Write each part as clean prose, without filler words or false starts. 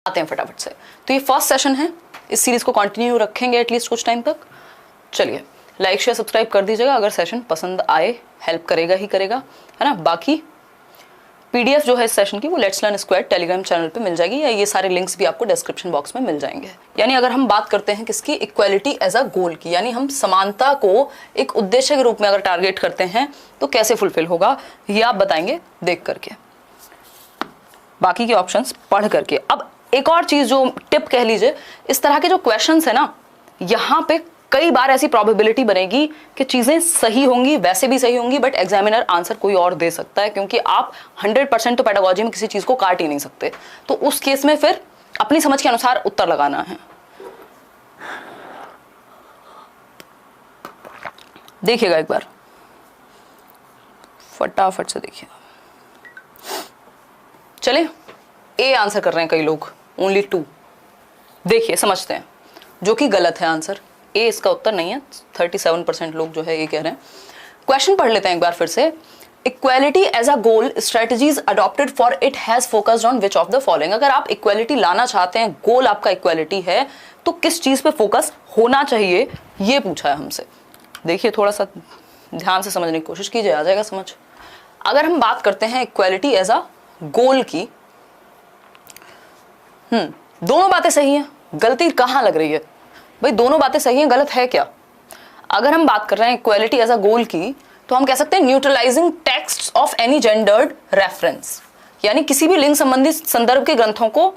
आते हैं फटाफट से। तो ये फर्स्ट सेशन है, इस सीरीज को कंटिन्यू रखेंगे एटलीस्ट कुछ टाइम तक। चलिए लाइक शेयर सब्सक्राइब कर दीजिएगा अगर सेशन पसंद आए, हेल्प करेगा ही करेगा, है ना। बाकी पीडीएफ जो है इस सेशन की वो let's learn squad Telegram channel पे मिल जाएगी, या ये सारे लिंक्स भी आपको डिस्क्रिप्शन बॉक्स में मिल जाएंगे। यानी अगर हम बात करते हैं किसकी, इक्वालिटी एज अ गोल की, यानी हम समानता को एक उद्देश्य के रूप में अगर टारगेट करते हैं तो कैसे फुलफिल होगा ये आप बताएंगे देख करके, बाकी के ऑप्शंस पढ़ करके। अब एक और चीज जो टिप कह लीजिए, इस तरह के जो क्वेश्चंस है ना, यहाँ पे कई बार ऐसी प्रोबेबिलिटी बनेगी कि चीजें सही होंगी, वैसे भी सही होंगी, बट एग्जामिनर आंसर कोई और दे सकता है, क्योंकि आप 100% तो पेडागोजी में किसी चीज को काट ही नहीं सकते। तो उस केस में फिर अपनी समझ के अनुसार उत्तर लगाना है। देखिएगा एक बार फटाफट से देखिएगा। चलिए ए आंसर कर रहे हैं कई लोग, ओनली 2। देखिए समझते हैं, जो कि गलत है आंसर। ए इसका उत्तर नहीं है, 37% लोग जो है ये कह रहे हैं। क्वेश्चन पढ़ लेते हैं एक बार फिर से। Equality as a goal, strategies adopted for it has focused on which of the following. अगर आप इक्वालिटी लाना चाहते हैं, गोल आपका इक्वालिटी है, तो किस चीज पे फोकस होना चाहिए ये पूछा है हमसे। देखिए थोड़ा सा ध्यान से समझने की कोशिश कीजिए, आ जाएगा समझ। अगर हम बात करते हैं इक्वालिटी एज अ गोल की, दोनों बातें सही हैं, गलती कहां लग रही है भाई? दोनों बातें सही हैं, गलत है क्या? अगर हम बात कर रहे हैं इक्वालिटी एज अ गोल की, तो हम कह सकते हैं neutralising text of any gendered reference, यानी किसी भी लिंग संबंधी संदर्भ के ग्रंथों को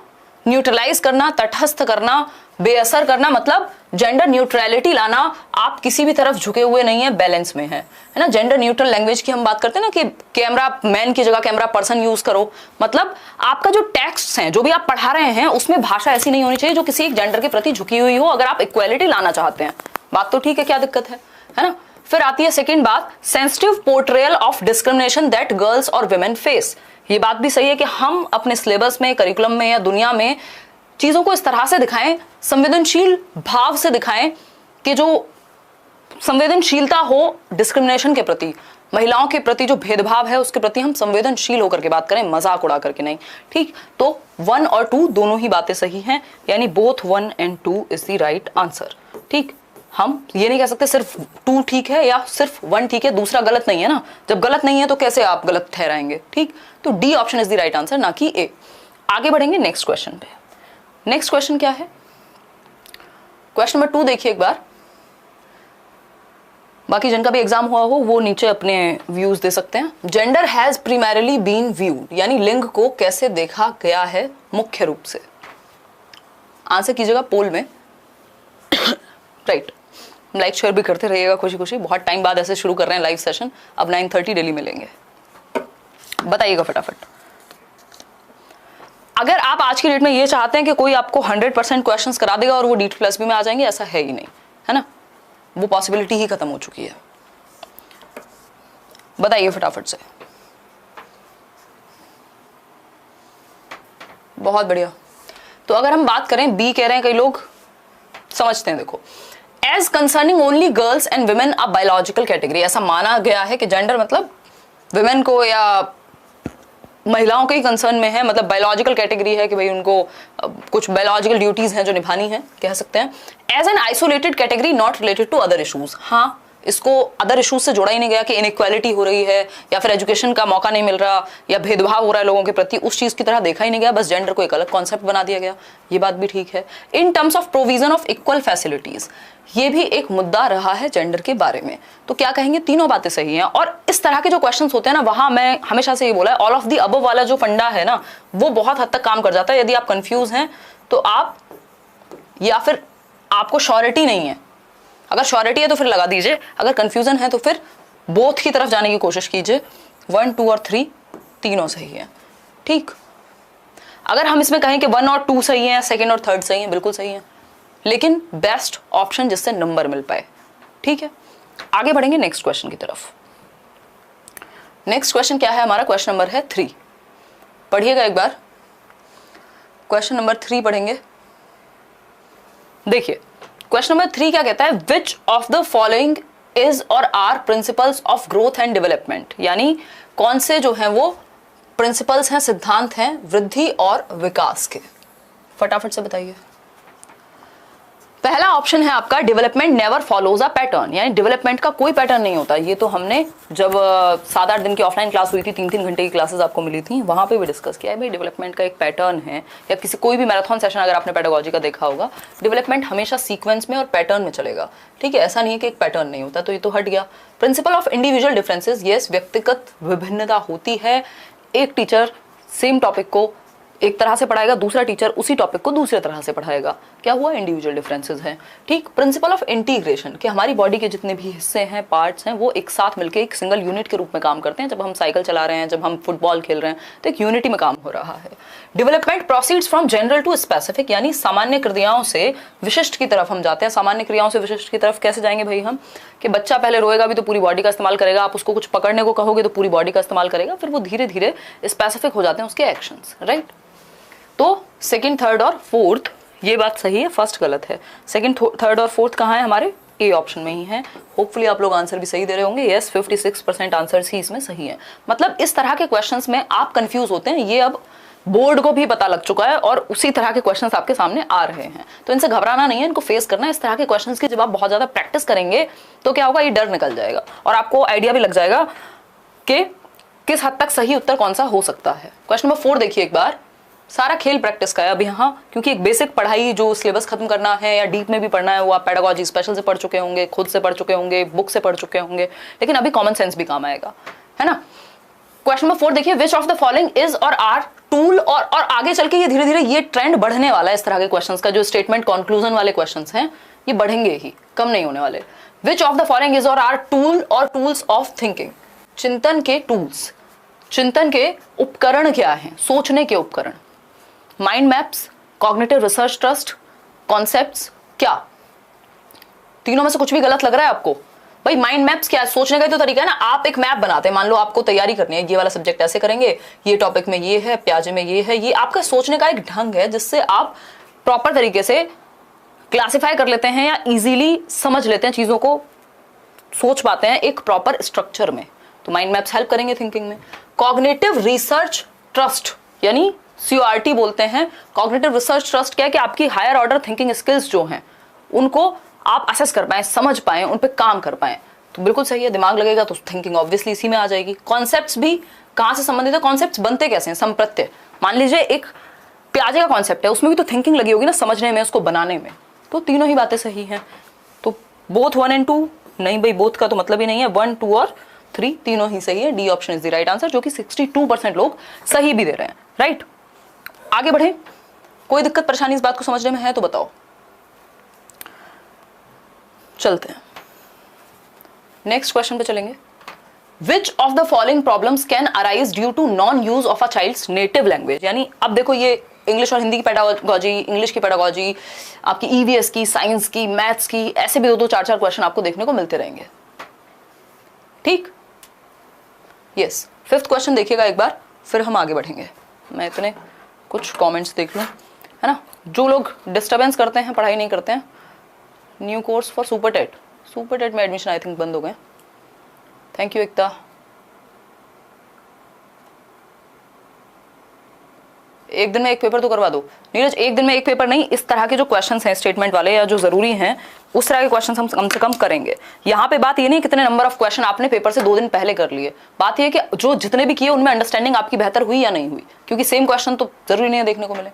न्यूट्रलाइज करना, तटस्थ करना, बेअसर करना, मतलब जेंडर न्यूट्रलिटी लाना। आप किसी भी तरफ झुके हुए नहीं है, बैलेंस में है ना। जेंडर न्यूट्रल लैंग्वेज की हम बात करते हैं ना, कि कैमरा मैन की जगह कैमरा पर्सन यूज करो, मतलब आपका जो टेक्स्ट हैं, जो भी आप पढ़ा रहे हैं, उसमें भाषा ऐसी नहीं होनी चाहिए जो किसी एक जेंडर के प्रति झुकी हुई हो, अगर आप इक्वालिटी लाना चाहते हैं। बात तो ठीक है, क्या दिक्कत है ना। फिर आती है सेकेंड बात, sensitive portrayal of discrimination that girls और वुमेन फेस। ये बात भी सही है कि हम अपने सिलेबस में, करिकुलम में या दुनिया में चीजों को इस तरह से दिखाएं, संवेदनशील भाव से दिखाएं कि जो संवेदनशीलता हो डिस्क्रिमिनेशन के प्रति, महिलाओं के प्रति जो भेदभाव है उसके प्रति हम संवेदनशील होकर के बात करें, मजाक उड़ा करके नहीं। ठीक, तो 1 और 2 दोनों ही बातें सही हैं, यानी both 1 and 2 is the right answer. ठीक, हम ये नहीं कह सकते सिर्फ 2 ठीक है या सिर्फ 1 ठीक है, दूसरा गलत नहीं है ना। जब गलत नहीं है तो कैसे आप गलत ठहराएंगे? ठीक, तो D option is the right answer, ना कि ए। आगे बढ़ेंगे नेक्स्ट क्वेश्चन पे। नेक्स्ट क्वेश्चन क्या है? क्वेश्चन नंबर 2 देखिए एक बार। बाकी जिनका भी एग्जाम हुआ हो वो नीचे अपने व्यूज दे सकते हैं। Gender has primarily been viewed, यानी लिंग को कैसे देखा गया है मुख्य रूप से। आंसर कीजिएगा पोल में। राइट, लाइक शेयर भी करते रहिएगा खुशी खुशी, बहुत टाइम बाद ऐसे शुरू कर रहे हैं लाइव सेशन। अब 9:30 डेली मिलेंगे, बताइएगा फटाफट। अगर आप आज की डेट में ये चाहते हैं कि कोई आपको 100% क्वेश्चंस करा देगा और वो DT+ भी में आ जाएंगे, ऐसा है ही नहीं, है ना। वो पॉसिबिलिटी ही खत्म हो चुकी है। बताइए फटाफट से। बहुत बढ़िया। तो अगर हम बात करें, बी कह रहे हैं कई लोग, समझते हैं। देखो, as concerning only girls and women a biological category, ऐसा माना गया है कि जेंडर मतलब वुमेन को या महिलाओं के ही कंसर्न में है, मतलब बायोलॉजिकल कैटेगरी है कि भाई उनको कुछ बायोलॉजिकल ड्यूटीज हैं जो निभानी है, कह सकते हैं। As an isolated category not related to other issues, हाँ इसको अदर इशूज से जोड़ा ही नहीं गया कि इनइक्वालिटी हो रही है या फिर एजुकेशन का मौका नहीं मिल रहा या भेदभाव हो रहा है लोगों के प्रति, उस चीज की तरह देखा ही नहीं गया, बस जेंडर को एक अलग कॉन्सेप्ट बना दिया गया। ये बात भी ठीक है। In terms of provision of equal facilities, ये भी एक मुद्दा रहा है जेंडर के बारे में। तो क्या कहेंगे, तीनों बातें सही हैं। और इस तरह के जो क्वेश्चंस होते हैं ना, वहां मैं हमेशा से ये बोला है, ऑल ऑफ द अबव वाला जो फंडा है ना, वो बहुत हद तक काम कर जाता है। यदि आप कंफ्यूज हैं तो आप, या फिर आपको श्योरिटी नहीं है, अगर श्योरिटी है तो फिर लगा दीजिए, अगर कंफ्यूजन है तो फिर बोथ की तरफ जाने की कोशिश कीजिए। 1, 2 और 3 तीनों सही है। ठीक, अगर हम इसमें कहें कि 1 और 2 सही है, सेकंड और थर्ड सही है, बिल्कुल सही है, लेकिन बेस्ट ऑप्शन जिससे नंबर मिल पाए। ठीक है, आगे बढ़ेंगे नेक्स्ट क्वेश्चन की तरफ। नेक्स्ट क्वेश्चन क्या है हमारा? क्वेश्चन नंबर है 3। पढ़िएगा एक बार, क्वेश्चन नंबर 3 पढ़ेंगे। देखिए क्वेश्चन नंबर 3 क्या कहता है, which of the following is or are principles of growth and development, यानी कौन से जो हैं वो प्रिंसिपल्स हैं, सिद्धांत हैं वृद्धि और विकास के। फटाफट से बताइए। पहला ऑप्शन है आपका development never follows a pattern, यानी डेवलपमेंट का कोई पैटर्न नहीं होता। ये तो हमने जब 7-8 दिन की ऑफलाइन क्लास हुई थी, 3-3 घंटे की क्लासेस आपको मिली थी, वहां पे भी डिस्कस किया है भाई डेवलपमेंट का एक पैटर्न है। या किसी कोई भी मैराथन सेशन अगर आपने पेडागोजी का देखा होगा, डेवलपमेंट हमेशा सीक्वेंस में और पैटर्न में चलेगा, ठीक है। ऐसा नहीं है कि एक पैटर्न नहीं होता, तो ये तो हट गया। Principle of individual differences, yes व्यक्तिगत विभिन्नता होती है। एक टीचर सेम टॉपिक को एक तरह से पढ़ाएगा, दूसरा टीचर उसी टॉपिक को दूसरे तरह से पढ़ाएगा। क्या हुआ? इंडिविजुअल डिफरेंसेस हैं, ठीक। प्रिंसिपल ऑफ इंटीग्रेशन, कि हमारी बॉडी के जितने भी हिस्से हैं, पार्ट्स हैं, वो एक साथ मिलकर एक सिंगल यूनिट के रूप में काम करते हैं। जब हम साइकिल चला रहे हैं, जब हम फुटबॉल खेल रहे हैं, तो एक यूनिटी में काम हो रहा है। Development proceeds from general to specific, यानी सामान्य क्रियाओं से विशिष्ट की तरफ हम जाते हैं। सामान्य क्रियाओं से विशिष्ट की तरफ कैसे जाएंगे भाई हम? कि बच्चा पहले रोएगा भी तो पूरी बॉडी का इस्तेमाल करेगा, आप उसको कुछ पकड़ने को कहोगे तो पूरी बॉडी का इस्तेमाल करेगा, फिर वो धीरे धीरे स्पेसिफिक हो जाते हैं उसके एक्शंस, राइट। तो सेकंड, थर्ड और फोर्थ ये बात सही है, फर्स्ट गलत है। सेकंड, थर्ड और फोर्थ कहाँ है? हमारे ए ऑप्शन में ही है। होपफुली आप लोग आंसर भी सही दे रहे होंगे। यस, 56% आंसर ही इसमें सही है। मतलब इस तरह के क्वेश्चंस में आप कंफ्यूज होते हैं, ये अब बोर्ड को भी पता लग चुका है और उसी तरह के क्वेश्चंस आपके सामने आ रहे हैं, तो इनसे घबराना नहीं है, इनको फेस करना है। इस तरह के क्वेश्चंस की जब आप बहुत ज्यादा प्रैक्टिस करेंगे तो क्या होगा, ये डर निकल जाएगा और आपको आइडिया भी लग जाएगा कि किस हद तक सही उत्तर कौन सा हो सकता है। क्वेश्चन नंबर 4 देखिए एक बार, सारा खेल प्रैक्टिस का है अभी यहाँ, क्योंकि एक बेसिक पढ़ाई जो सिलेबस खत्म करना है या डीप में भी पढ़ना है, वो आप पेडागोजी स्पेशल से पढ़ चुके होंगे, खुद से पढ़ चुके होंगे, बुक से पढ़ चुके होंगे, लेकिन अभी कॉमन सेंस भी काम आएगा, है ना। क्वेश्चन नंबर 4 देखिए, which of the following is or are tool, और आगे चल के ये धीरे धीरे ये ट्रेंड बढ़ने वाला है। इस तरह के क्वेश्चंस का जो स्टेटमेंट कंक्लूजन वाले क्वेश्चंस हैं, ये बढ़ेंगे ही, कम नहीं होने वाले। विच of the following is or are tool और टूल्स ऑफ थिंकिंग, चिंतन के टूल्स, चिंतन के उपकरण क्या हैं, सोचने के उपकरण। Mind maps, cognitive research trust, concepts, क्या तीनों में से कुछ भी गलत लग रहा है आपको? भाई माइंड मैप्स क्या है? सोचने का तो तरीका है ना, आप एक मैप बनाते हैं, मान लो आपको तैयारी करनी है, ये वाला सब्जेक्ट ऐसे करेंगे, ये टॉपिक में ये है, प्याजे में ये है, ये आपका सोचने का एक ढंग है जिससे आप प्रॉपर तरीके से क्लासिफाई कर लेते हैं या इजीली समझ लेते हैं, चीजों को सोच पाते हैं एक प्रॉपर स्ट्रक्चर में, तो माइंड मैप्स हेल्प करेंगे थिंकिंग में। कॉग्निटिव रिसर्च ट्रस्ट, यानी CORT बोलते हैं। कॉग्निटिव रिसर्च ट्रस्ट क्या है कि आपकी हायर ऑर्डर थिंकिंग स्किल्स जो हैं उनको आप असेस कर पाएं, समझ पाएं, उन पे काम कर पाएं, तो बिल्कुल सही है। दिमाग लगेगा तो थिंकिंग ऑब्वियसली इसी में आ जाएगी। कॉन्सेप्ट्स भी कहां से संबंधित है? कॉन्सेप्ट्स बनते कैसे हैं? संप्रत्यय, मान लीजिए एक प्याजे का कॉन्सेप्ट है, उसमें भी तो थिंकिंग लगी होगी ना, समझने में, उसको बनाने में, तो तीनों ही बातें सही हैं। तो बोथ 1 और 2 नहीं भाई, बोथ का तो मतलब ही नहीं है, 1, 2 और 3 तीनों ही सही है। D option is the right answer, जो कि 62% लोग सही भी दे रहे हैं, राइट। आगे बढ़े, कोई दिक्कत परेशानी इस बात को समझने में है तो बताओ, चलते हैं नेक्स्ट क्वेश्चन पे चलेंगे। Which of the following problems can arise due to non use of a child's native language, यानी अब देखो ये इंग्लिश और हिंदी की पेडागोजी, इंग्लिश की पेडागोजी, आपकी EVS की, साइंस की, मैथ्स की, ऐसे भी 2-2, 4-4 क्वेश्चन आपको देखने को मिलते रहेंगे, ठीक। यस, 5th क्वेश्चन देखिएगा एक बार, फिर हम आगे बढ़ेंगे। मैं इतने कुछ कमेंट्स देख लूं, है ना। जो लोग डिस्टर्बेंस करते हैं, पढ़ाई नहीं करते हैं, new course for super TET में एडमिशन आई थिंक बंद हो गए। Thank you Ekta. एक दिन में एक पेपर तो करवा दो नीरज, एक दिन में एक पेपर नहीं, इस तरह के जो क्वेश्चंस हैं स्टेटमेंट वाले या जो जरूरी हैं उस तरह के क्वेश्चंस हम कम से कम करेंगे। यहाँ पे बात ये नहीं कितने नंबर ऑफ क्वेश्चन आपने पेपर से 2 दिन पहले कर लिए, बात ये कि जो जितने भी किए उनमें अंडरस्टैंडिंग आपकी बेहतर हुई या नहीं हुई, क्योंकि सेम क्वेश्चन तो जरूरी नहीं है देखने को मिले।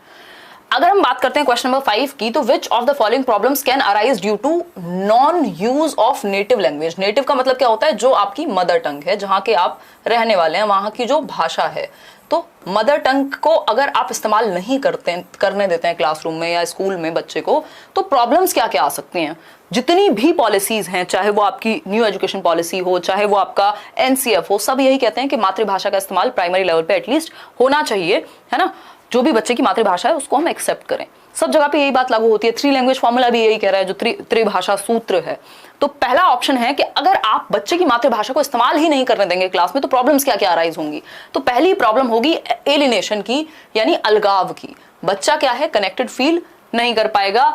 अगर हम बात करते हैं क्वेश्चन नंबर 5 की, तो which of the following problems can arise due to non use of native language. Native का मतलब क्या होता है? जो आपकी मदर टंग है, जहां के आप रहने वाले हैं, वहां की जो भाषा है। तो मदर टंग को अगर आप इस्तेमाल नहीं करने देते हैं क्लासरूम में या स्कूल में बच्चे को, तो प्रॉब्लम्स क्या क्या आ सकती हैं। जितनी भी पॉलिसीज हैं, चाहे वो आपकी न्यू एजुकेशन पॉलिसी हो, चाहे वो आपका NCF हो, सब यही कहते हैं कि मातृभाषा का इस्तेमाल प्राइमरी लेवल पे एटलीस्ट होना चाहिए, है ना। जो भी बच्चे की मातृभाषा है उसको हम एक्सेप्ट करें। सब जगह पे यही बात लागू होती है। 3 लैंग्वेज फॉर्मूला भी यही कह रहा है, जो त्रिभाषा सूत्र है। तो पहला ऑप्शन है कि अगर आप बच्चे की मातृभाषा को इस्तेमाल ही नहीं करने देंगे क्लास में, तो प्रॉब्लम्स क्या क्या अराइज होंगी। तो पहली प्रॉब्लम होगी एलिनेशन की, यानी अलगाव की। बच्चा क्या है, कनेक्टेड फील नहीं कर पाएगा,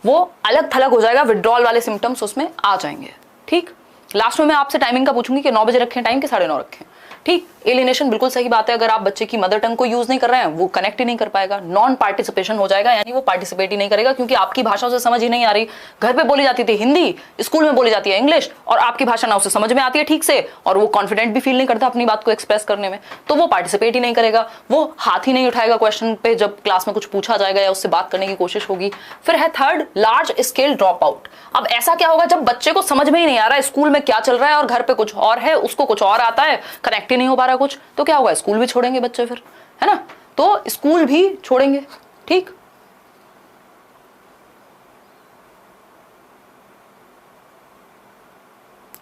वो अलग थलग हो जाएगा, विड्रॉल वाले सिम्टम्स उसमें आ जाएंगे, ठीक। लास्ट में मैं आपसे टाइमिंग का पूछूंगी कि 9 बजे रखें टाइम के 9:30 रखें। ठीक, एलिनेशन बिल्कुल सही बात है। अगर आप बच्चे की मदर टंग को यूज नहीं कर रहे हैं, वो कनेक्ट ही नहीं कर पाएगा, नॉन पार्टिसिपेशन हो जाएगा, यानी वो पार्टिसिपेट ही नहीं करेगा, क्योंकि आपकी भाषा उसे समझ ही नहीं आ रही। घर पे बोली जाती थी हिंदी, स्कूल में बोली जाती है इंग्लिश, और आपकी भाषा ना उसे समझ में आती है ठीक से, और वो कॉन्फिडेंट भी फील नहीं करता अपनी बात को एक्सप्रेस करने में, तो वो पार्टिसिपेट ही नहीं करेगा, वो हाथ ही नहीं उठाएगा क्वेश्चन पे जब क्लास में कुछ पूछा जाएगा या उससे बात करने की कोशिश होगी। फिर है third, large scale drop out. अब ऐसा क्या होगा जब बच्चे को समझ में ही नहीं आ रहा है स्कूल में क्या चल रहा है और घर पे कुछ और है, उसको कुछ और आता है, कनेक्ट ही नहीं हो पा रहा कुछ, तो क्या होगा, स्कूल भी छोड़ेंगे बच्चे फिर, है ना, तो स्कूल भी छोड़ेंगे। ठीक,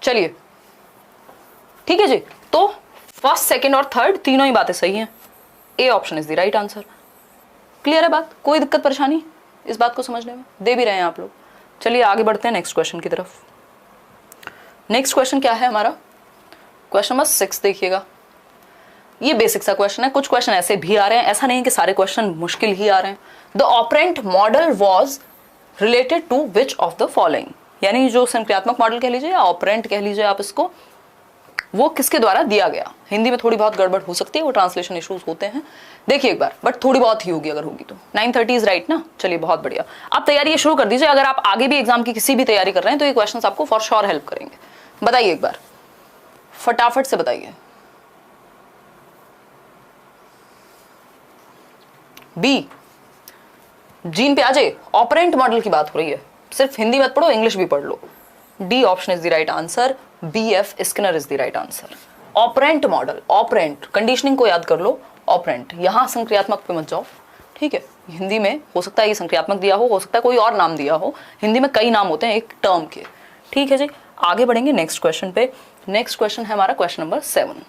चलिए ठीक है जी, तो फर्स्ट, सेकंड और थर्ड तीनों ही बातें सही हैं। A option is the right answer. Clear है बात, कोई दिक्कत परेशानी इस बात को समझने में, दे भी रहे हैं आप लोग। चलिए आगे बढ़ते हैं नेक्स्ट क्वेश्चन की तरफ। नेक्स्ट क्वेश्चन क्या है हमारा, क्वेश्चन नंबर 6 देखिएगा। ये बेसिक सा क्वेश्चन है, कुछ क्वेश्चन ऐसे भी आ रहे हैं, ऐसा नहीं है कि सारे क्वेश्चन मुश्किल ही आ रहे हैं। The operant model was related to which of the following, यानी जो संक्रियात्मक मॉडल कह लीजिए या ऑपरेंट कह लीजिए आप इसको, वो किसके द्वारा दिया गया। हिंदी में थोड़ी बहुत गड़बड़ हो सकती है, वो ट्रांसलेशन इश्यूज होते हैं, देखिए एक बार, बट थोड़ी बहुत ही होगी अगर होगी तो। 9:30 इज राइट ना, चलिए बहुत बढ़िया। आप तैयारी ये शुरू कर दीजिए, अगर आप आगे भी एग्जाम की किसी भी तैयारी कर रहे हैं तो ये क्वेश्चंस आपको फॉर श्योर हेल्प करेंगे। बताइए एक बार, फटाफट से बताइए। बी, जीन पे आ जाए, ऑपरेंट मॉडल की बात हो रही है, सिर्फ हिंदी मत पढ़ो, इंग्लिश भी पढ़ लो। D option is the right answer, B F Skinner is the right answer. Operant model, operant conditioning को याद कर लो, ऑपरेंट, यहां संक्रियात्मक पे मत जाओ, ठीक है। हिंदी में हो सकता है ये संक्रियात्मक दिया हो सकता है कोई और नाम दिया हो, हिंदी में कई नाम होते हैं एक टर्म के, ठीक है जी। आगे बढ़ेंगे नेक्स्ट क्वेश्चन पे। नेक्स्ट क्वेश्चन है हमारा question number 7।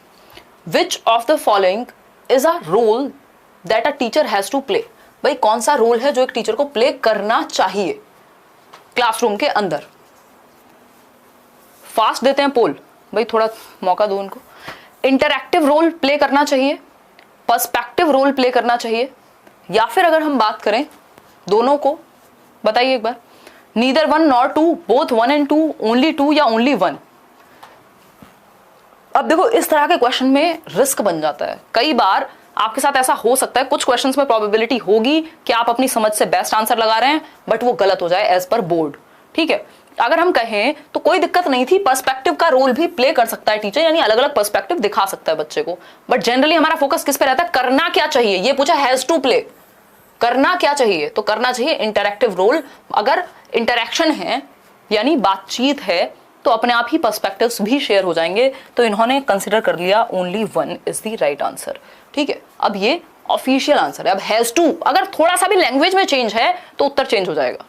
Which of the following is a role that a teacher has to play. भाई कौन सा रोल है जो एक टीचर को प्ले करना चाहिए क्लासरूम के अंदर। फास्ट देते हैं पोल, भाई थोड़ा मौका दो उनको। इंटरैक्टिव रोल प्ले करना चाहिए, पर्सपेक्टिव रोल प्ले करना चाहिए, या फिर अगर हम बात करें दोनों को, बताइए एक बार। Neither 1 nor 2, both 1 and 2, only 2 या ओनली 1। अब देखो इस तरह के क्वेश्चन में रिस्क बन जाता है, कई बार आपके साथ ऐसा हो सकता है, कुछ क्वेश्चंस में प्रोबेबिलिटी होगी कि आप अपनी समझ से बेस्ट आंसर लगा रहे हैं बट वो गलत हो जाए एज पर बोर्ड, ठीक है। अगर हम कहें तो कोई दिक्कत नहीं थी, पर्सपेक्टिव का रोल भी प्ले कर सकता है टीचर, यानी अलग अलग पर्सपेक्टिव दिखा सकता है बच्चे को, बट जनरली हमारा फोकस किस पे रहता है, करना क्या चाहिए। ये पूछा हैज टू प्ले, करना क्या चाहिए, तो करना चाहिए इंटरैक्टिव रोल। अगर इंटरैक्शन है यानी बातचीत है तो अपने आप ही पर्सपेक्टिव्स भी शेयर हो जाएंगे, तो इन्होंने कंसिडर कर लिया only 1 is the right answer, ठीक है। अब ये ऑफिशियल आंसर है। अब हैज टू, अगर थोड़ा सा भी लैंग्वेज में चेंज है तो उत्तर चेंज हो जाएगा।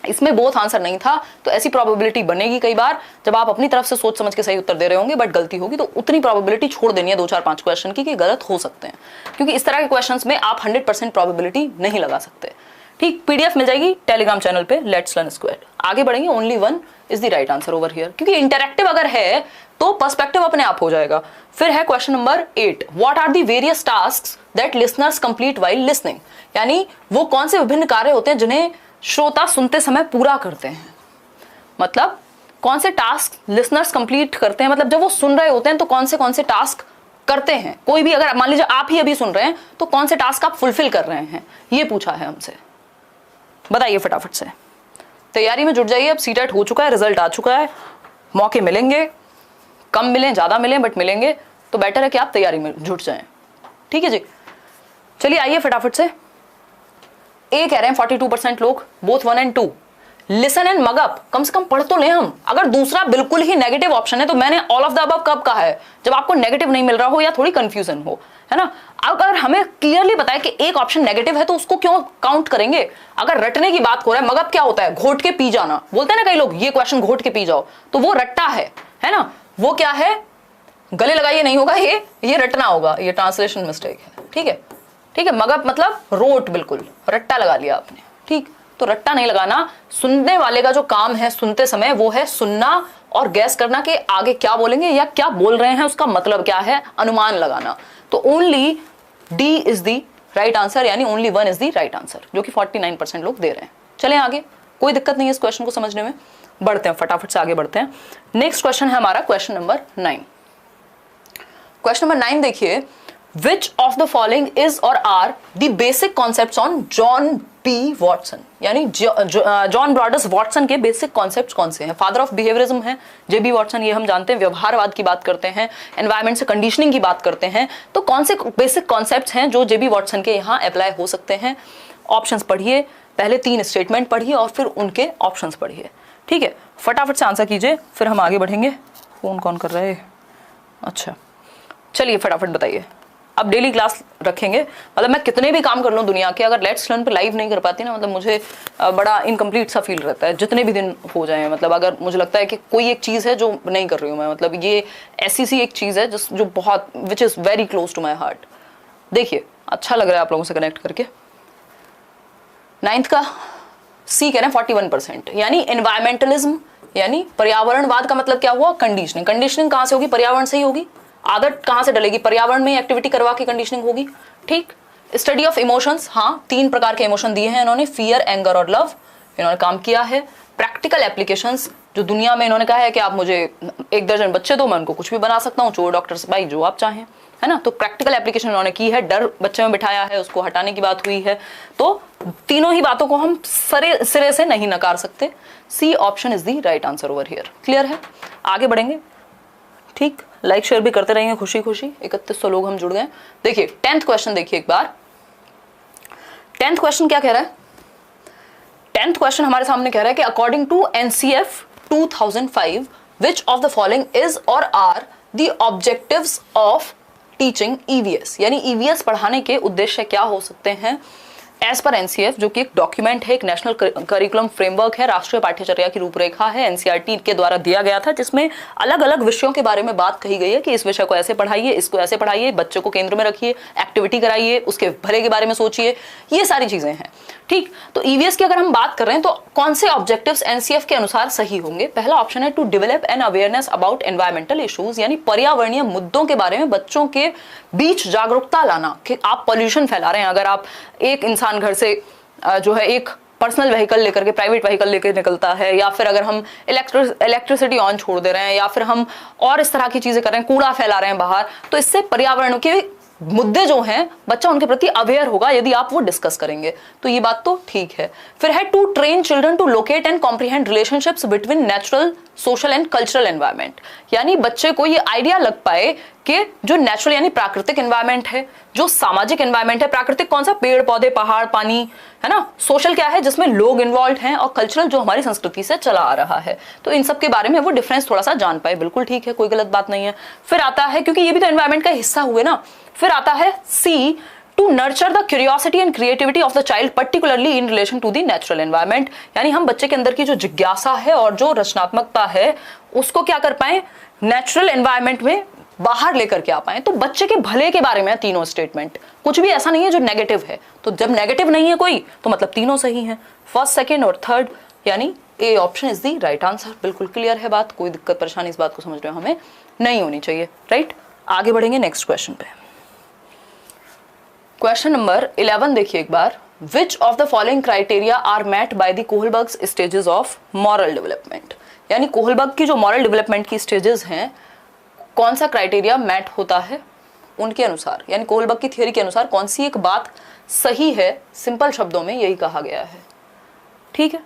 इसमें बोथ आंसर नहीं था, तो ऐसी प्रोबेबिलिटी बनेगी कई बार जब आप अपनी तरफ से सोच समझ के सही उत्तर दे रहे होंगे, बट गलती होगी तो उतनी प्रोबेबिलिटी छोड़ देनी है 2, 4, 5 क्वेश्चन की कि गलत हो सकते हैं, क्योंकि इस तरह के क्वेश्चंस में आप 100% प्रोबेबिलिटी नहीं लगा सकते, ठीक। पीडीएफ मिल जाएगी टेलीग्राम चैनल पे, लेट्स लर्न स्क्वायर। आगे बढ़ेंगे, only 1 is the right answer over here, क्योंकि इंटरैक्टिव अगर है तो पर्सपेक्टिव अपने आप हो जाएगा। फिर है question number 8, what are the various tasks that listeners complete while listening, यानी वो कौन से विभिन्न कार्य होते हैं जिन्हें श्रोता सुनते समय पूरा करते हैं। मतलब कौन से टास्क लिसनर्स कंप्लीट करते हैं, मतलब जब वो सुन रहे होते हैं तो कौन से टास्क करते हैं। कोई भी, अगर मान लीजिए आप ही अभी सुन रहे हैं तो कौन से टास्क आप फुलफिल कर रहे हैं, ये पूछा है हमसे। बताइए फटाफट से, तैयारी में जुट जाइए। अब सीटेट हो चुका है, रिजल्ट आ चुका है, मौके मिलेंगे, कम मिलें ज्यादा मिलें बट मिलेंगे, तो बेटर है कि आप तैयारी में जुट जाएं, ठीक है जी। चलिए आइए फटाफट से। ए कह रहे हैं 42% लोग, both 1 and 2, listen and mug up, कम से कम पढ़ तो लें हम। अगर दूसरा बिल्कुल ही नेगेटिव ऑप्शन है तो मैंने ऑल ऑफ द अबव कब कहा है, जब आपको नेगेटिव नहीं मिल रहा हो या थोड़ी कंफ्यूजन हो, है ना। अगर हमें क्लियरली पता है कि एक ऑप्शन नेगेटिव है तो उसको क्यों काउंट करेंगे। अगर रटने की बात हो रहा है, मगअप क्या होता है, घोट के पी जाना, बोलते हैं ना कई लोग, ये क्वेश्चन घोट के पी जाओ, तो वो रट्टा है ना। वो क्या है, गले लगाइए नहीं होगा, ये रटना होगा, ये ट्रांसलेशन मिस्टेक है, ठीक है, ठीक है। मगअप मतलब रोट, बिल्कुल रट्टा लगा लिया आपने, ठीक। तो रट्टा नहीं लगाना, सुनने वाले का जो काम है सुनते समय वो है सुनना और गैस करना कि आगे क्या बोलेंगे या क्या बोल रहे हैं, उसका मतलब क्या है, अनुमान लगाना। तो only D is the right answer, यानी only 1 is the right answer, जो कि 49% लोग दे रहे हैं। चलें आगे, कोई दिक्कत नहीं है इस क्वेश्चन को समझने में, बढ़ते हैं फटाफट से आगे बढ़ते हैं। नेक्स्ट क्वेश्चन है हमारा क्वेश्चन नंबर 9। क्वेश्चन नंबर 9 देखिए, which of the following is or are the basic concepts on John B Watson, यानी जॉन ब्रॉडस वॉटसन के बेसिक कॉन्सेप्ट्स कौन से हैं? फादर ऑफ बिहेवियरिज्म है जेबी वॉटसन, ये हम जानते हैं, व्यवहारवाद की बात करते हैं, एनवायरमेंट से कंडीशनिंग की बात करते हैं, तो कौन से बेसिक कॉन्सेप्ट्स हैं जो जेबी वॉटसन के यहाँ अप्लाई हो सकते हैं? ऑप्शंस पढ़िए, पहले 3 स्टेटमेंट पढ़िए और फिर उनके ऑप्शंस पढ़िए, ठीक है? फटाफट से आंसर कीजिए, फिर हम आगे बढ़ेंगे। फोन कौन कर रहा है? अच्छा, चलिए फटाफट बताइए। अब डेली क्लास रखेंगे, मतलब मैं कितने भी काम कर लूँ दुनिया के, अगर लेट्स लर्न पे लाइव नहीं कर पाती ना, मतलब मुझे बड़ा इनकम्प्लीट सा फील रहता है, जितने भी दिन हो जाए। मतलब अगर मुझे लगता है कि कोई एक चीज़ है जो नहीं कर रही हूँ मैं, मतलब ये ऐसी सी एक चीज़ है जो बहुत which is very close to my heart. देखिए, अच्छा लग रहा है आप लोगों से कनेक्ट करके। 9th का सी कह रहे हैं 41%, यानी एनवायरमेंटलिज्म, यानी पर्यावरणवाद का मतलब क्या हुआ? कंडीशनिंग। कंडीशनिंग कहाँ से होगी? पर्यावरण से ही होगी। आदत कहाँ से डलेगी? पर्यावरण में एक्टिविटी करवा के कंडीशनिंग होगी, ठीक? स्टडी ऑफ इमोशंस, हाँ 3 प्रकार के इमोशन दिए हैं इन्होंने, फियर, एंगर और लव, इन्होंने काम किया है। प्रैक्टिकल एप्लीकेशंस, जो दुनिया में इन्होंने कहा है कि आप मुझे 1 दर्जन बच्चे दो, मैं उनको कुछ भी बना सकता हूँ, चोर, डॉक्टर, सिपाही, जो आप चाहें, है ना? तो प्रैक्टिकल एप्लीकेशन उन्होंने की है। डर बच्चे में बिठाया है, उसको हटाने की बात हुई है। तो तीनों ही बातों को हम सिरे से नहीं नकार सकते। C option is the right answer over here. Clear है? आगे बढ़ेंगे, ठीक? लाइक शेयर भी करते रहेंगे खुशी खुशी। 3100 लोग हम जुड़ गए। देखिए 10th क्वेश्चन देखिए एक बार। 10th क्वेश्चन क्या कह रहा है? 10th क्वेश्चन हमारे सामने कह रहा है कि according to NCF 2005 which of the following is or are the objectives of teaching EVS, यानी ईवीएस पढ़ाने के उद्देश्य क्या हो सकते हैं एज पर एनसीएफ, जो कि एक डॉक्यूमेंट है, एक नेशनल करिकुलम फ्रेमवर्क है, राष्ट्रीय पाठ्यचर्या की रूपरेखा है, एनसीईआरटी के द्वारा दिया गया था, जिसमें अलग अलग विषयों के बारे में बात कही गई है कि इस विषय को ऐसे पढ़ाइए, इसको ऐसे पढ़ाइए, बच्चे को केंद्र में रखिए, एक्टिविटी कराइए, उसके भले के बारे में सोचिए, ये सारी चीजें हैं, ठीक? तो ईवीएस की अगर हम बात कर रहे हैं तो कौन से ऑब्जेक्टिव्स एनसीएफ के अनुसार सही होंगे? पहला ऑप्शन है to develop an awareness about environmental issues, यानी पर्यावरणीय मुद्दों के बारे में बच्चों के बीच जागरूकता लाना कि आप पॉल्यूशन फैला रहे हैं। अगर आप एक इंसान घर से जो है एक पर्सनल व्हीकल लेकर के, प्राइवेट व्हीकल लेकर निकलता है, या फिर अगर हम इलेक्ट्रिसिटी ऑन छोड़ दे रहे हैं, या फिर हम और इस तरह की चीजें कर रहे हैं, कूड़ा फैला रहे हैं बाहर, तो इससे पर्यावरण के मुद्दे जो हैं बच्चा उनके प्रति अवेयर होगा यदि आप वो डिस्कस करेंगे, तो ये बात तो ठीक है। फिर है to train children to locate and comprehend relationships between natural, social and cultural environment, यानी बच्चे को ये आइडिया लग पाए कि जो नेचुरल यानी प्राकृतिक एनवायरनमेंट है, जो सामाजिक एनवायरनमेंट है, प्राकृतिक कौन सा? पेड़ पौधे, पहाड़, पानी, है ना? सोशल क्या है? जिसमें लोग इन्वॉल्व हैं, और कल्चरल जो हमारी संस्कृति से चला आ रहा है, तो इन सब के बारे में वो डिफरेंस थोड़ा सा जान पाए। बिल्कुल ठीक है, कोई गलत बात नहीं है। फिर आता है, क्योंकि ये भी तो एनवायरनमेंट का हिस्सा हुए ना, फिर आता है C to nurture the curiosity and creativity of the child particularly in relation to the natural environment, यानी हम बच्चे के अंदर की जो जिज्ञासा है और जो रचनात्मकता है उसको क्या कर पाए? नेचुरल एनवायरनमेंट में बाहर लेकर के आ पाए। तो बच्चे के भले के बारे में तीनों स्टेटमेंट, कुछ भी ऐसा नहीं है जो नेगेटिव है। तो जब नेगेटिव नहीं है कोई, तो मतलब तीनों सही है, फर्स्ट, सेकेंड और थर्ड, यानी A option is the right answer. बिल्कुल क्लियर है बात, कोई दिक्कत परेशानी इस बात को समझ रहे हो हमें नहीं होनी चाहिए, राइट? आगे बढ़ेंगे नेक्स्ट क्वेश्चन पे। क्वेश्चन नंबर 11 देखिए एक बार। Which of the following criteria are met by the Kohlberg's stages of moral development, यानी कोहलबर्ग की जो मॉरल डेवलपमेंट की स्टेजेस हैं, कौन सा क्राइटेरिया मैट होता है उनके अनुसार, यानी कोहलबर्ग की थियोरी के अनुसार कौन सी एक बात सही है? सिंपल शब्दों में यही कहा गया है, ठीक है?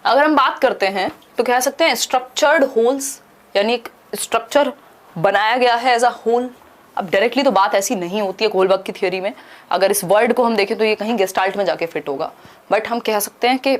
अगर हम बात करते हैं तो कह सकते हैं स्ट्रक्चर्ड होल्स, यानी एक स्ट्रक्चर बनाया गया है एज अ होल। अब डायरेक्टली तो बात ऐसी नहीं होती है कोहलबर्ग की थियोरी में, अगर इस वर्ड को हम देखें तो ये कहीं गेस्टाल्ट में जाके फिट होगा, बट हम कह सकते हैं कि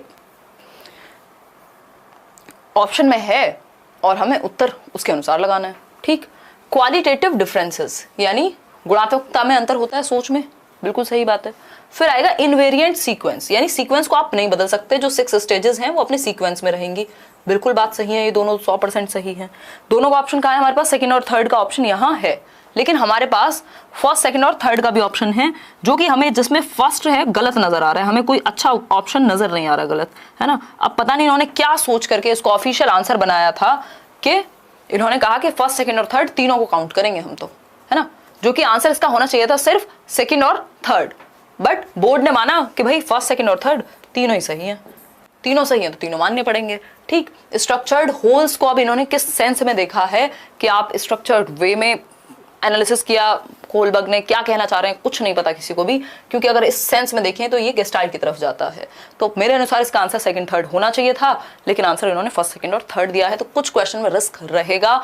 ऑप्शन में है और हमें उत्तर उसके अनुसार लगाना है, ठीक? क्वालिटेटिव डिफरेंसेस, यानी गुणात्मकता में अंतर होता है सोच में, बिल्कुल सही बात है। फिर आएगा इनवेरिएंट सीक्वेंस, यानी सीक्वेंस को आप नहीं बदल सकते, जो 6 स्टेजेस हैं वो अपने सीक्वेंस में रहेंगी, बिल्कुल बात सही है, ये दोनों 100% सही है। दोनों का ऑप्शन कहाँ है हमारे पास? सेकंड और थर्ड का ऑप्शन यहाँ है, लेकिन हमारे पास फर्स्ट, सेकंड और थर्ड का भी ऑप्शन है, जो कि हमें जिसमें फर्स्ट है गलत नजर आ रहा है, हमें कोई अच्छा ऑप्शन नजर नहीं आ रहा गलत, है ना? अब पता नहीं इन्होंने क्या सोच करके इसको ऑफिशियल आंसर बनाया था कि इन्होंने कहा कि फर्स्ट, सेकंड और थर्ड तीनों को काउंट करेंगे हम, तो है ना, जो कि आंसर इसका होना चाहिए था सिर्फ सेकंड और थर्ड, बट बोर्ड ने माना कि भाई फर्स्ट, सेकंड और थर्ड तीनों ही सही हैं, तीनों सही हैं तो तीनों मानने पड़ेंगे, ठीक? स्ट्रक्चर्ड होल्स को अब इन्होंने किस सेंस में देखा है कि आप स्ट्रक्चर्ड वे में एनालिसिस किया कोलबर्ग ने, क्या कहना चाह रहे हैं कुछ नहीं पता किसी को भी, क्योंकि अगर इस सेंस में देखें तो ये गेस्टाल्ट की तरफ जाता है। तो मेरे अनुसार इसका आंसर सेकंड थर्ड होना चाहिए था, लेकिन आंसर इन्होंने फर्स्ट सेकंड और थर्ड दिया है, तो कुछ क्वेश्चन में रिस्क रहेगा,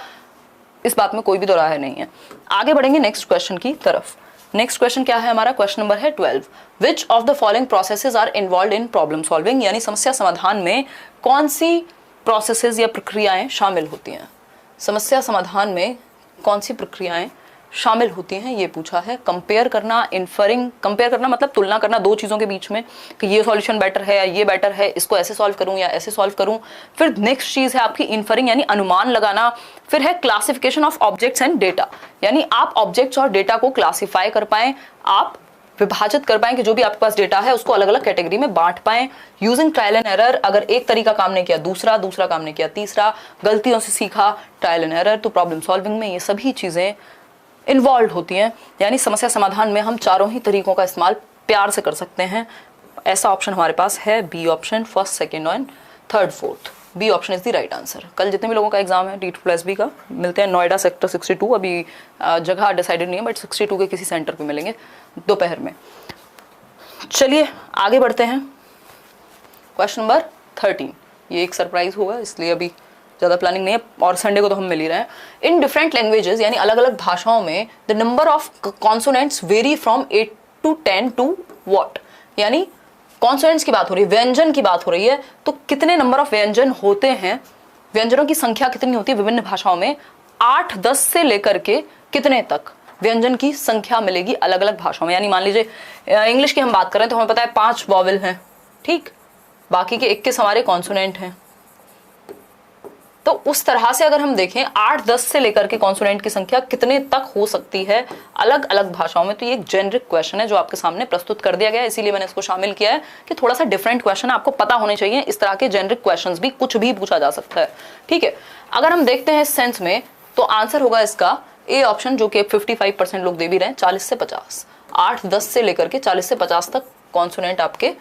इस बात में कोई भी दो राय नहीं है। आगे बढ़ेंगे नेक्स्ट क्वेश्चन की तरफ। नेक्स्ट क्वेश्चन क्या है हमारा, क्वेश्चन नंबर है 12। Which of the following processes are involved in problem solving, यानी समस्या समाधान में कौन सी प्रोसेसेस या प्रक्रियाएं शामिल होती हैं। समस्या समाधान में कौन सी प्रक्रियाएं शामिल होती हैं ये पूछा है। कंपेयर करना, इन्फरिंग, कंपेयर करना मतलब तुलना करना दो चीज़ों के बीच में कि ये सॉल्यूशन बेटर है या ये बेटर है, इसको ऐसे सॉल्व करूं या ऐसे सॉल्व करूं। फिर नेक्स्ट चीज़ है आपकी इन्फरिंग यानी अनुमान लगाना। फिर है classification of objects and data, यानी आप ऑब्जेक्ट्स और डेटा को क्लासीफाई कर पाएं, आप विभाजित कर पाएं कि जो भी आपके पास डेटा है उसको अलग अलग कैटेगरी में बांट पाएं। यूजिंग ट्रायल एंड एरर, अगर एक तरीका काम नहीं किया दूसरा, दूसरा काम नहीं किया तीसरा, गलतियों से सीखा, ट्रायल एंड एरर। तो प्रॉब्लम सॉल्विंग में ये सभी चीज़ें इन्वॉल्व होती हैं, यानी समस्या समाधान में हम चारों ही तरीकों का इस्तेमाल प्यार से कर सकते हैं। ऐसा ऑप्शन हमारे पास है B option, first second and third fourth. B option is the right answer. कल जितने भी लोगों का एग्जाम है T2+B का, मिलते हैं नोएडा सेक्टर 62, अभी जगह डिसाइडेड नहीं है बट 62 के किसी सेंटर पे मिलेंगे दोपहर में। चलिए आगे बढ़ते हैं, क्वेश्चन नंबर 13। ये एक सरप्राइज होगा इसलिए अभी ज़्यादा प्लानिंग नहीं है, और संडे को तो हम मिल ही रहे हैं। इन डिफरेंट लैंग्वेजेस यानी अलग अलग भाषाओं में the number of consonants vary from 8 to 10 to what, यानी कॉन्सोनेंट्स की बात हो रही है, व्यंजन की बात हो रही है, तो कितने नंबर ऑफ व्यंजन होते हैं, व्यंजनों की संख्या कितनी होती है विभिन्न भाषाओं में। 8-10 से लेकर के कितने तक व्यंजन की संख्या मिलेगी अलग अलग भाषाओं में। यानी मान लीजिए इंग्लिश की हम बात करें तो हमें पता है 5 वॉवेल हैं, ठीक, बाकी के 21 हमारे कॉन्सोनेंट हैं। तो उस तरह से अगर हम देखें 8-10 से लेकर के कॉन्सोनेंट की संख्या कितने तक हो सकती है अलग अलग भाषाओं में, तो ये एक जेनरिक क्वेश्चन है जो आपके सामने प्रस्तुत कर दिया गया है, इसीलिए मैंने इसको शामिल किया है कि थोड़ा सा डिफरेंट क्वेश्चन आपको पता होने चाहिए। इस तरह के जेनरिक क्वेश्चंस भी कुछ भी पूछा जा सकता है, ठीक है। अगर हम देखते हैं इस सेंस में तो आंसर होगा इसका ए ऑप्शन, जो कि 55% लोग दे भी रहे हैं, 40 से 50। 8-10 से लेकर के 40 से 50 तक कॉन्सोनेंट आपके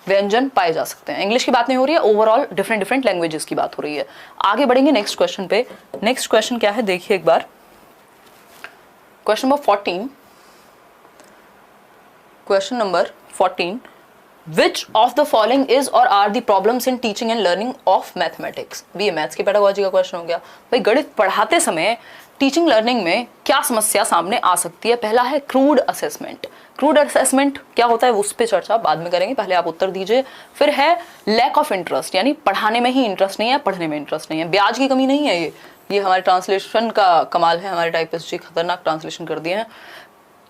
व्यंजन पाए जा सकते हैं। इंग्लिश की बात नहीं हो रही है, ओवरऑल डिफरेंट लैंग्वेजेस की बात हो रही है। आगे बढ़ेंगे नेक्स्ट क्वेश्चन पे। नेक्स्ट क्वेश्चन क्या है देखिए एक बार, question number 14। Question number 14, which of the following is or are the problems in teaching and learning of mathematics. ये मैथ्स की पेडागोजी का क्वेश्चन हो गया। भाई गणित पढ़ाते समय टीचिंग लर्निंग में क्या समस्या सामने आ सकती है। पहला है क्रूड असेसमेंट। क्रूड असेसमेंट क्या होता है उस पर चर्चा बाद में करेंगे, पहले आप उत्तर दीजिए। फिर है लैक ऑफ इंटरेस्ट, यानी पढ़ाने में ही इंटरेस्ट नहीं है, पढ़ने में इंटरेस्ट नहीं है। ब्याज की कमी नहीं है, ये हमारे ट्रांसलेशन का कमाल है, हमारे टाइपिस्ट जी खतरनाक ट्रांसलेशन कर दिए हैं,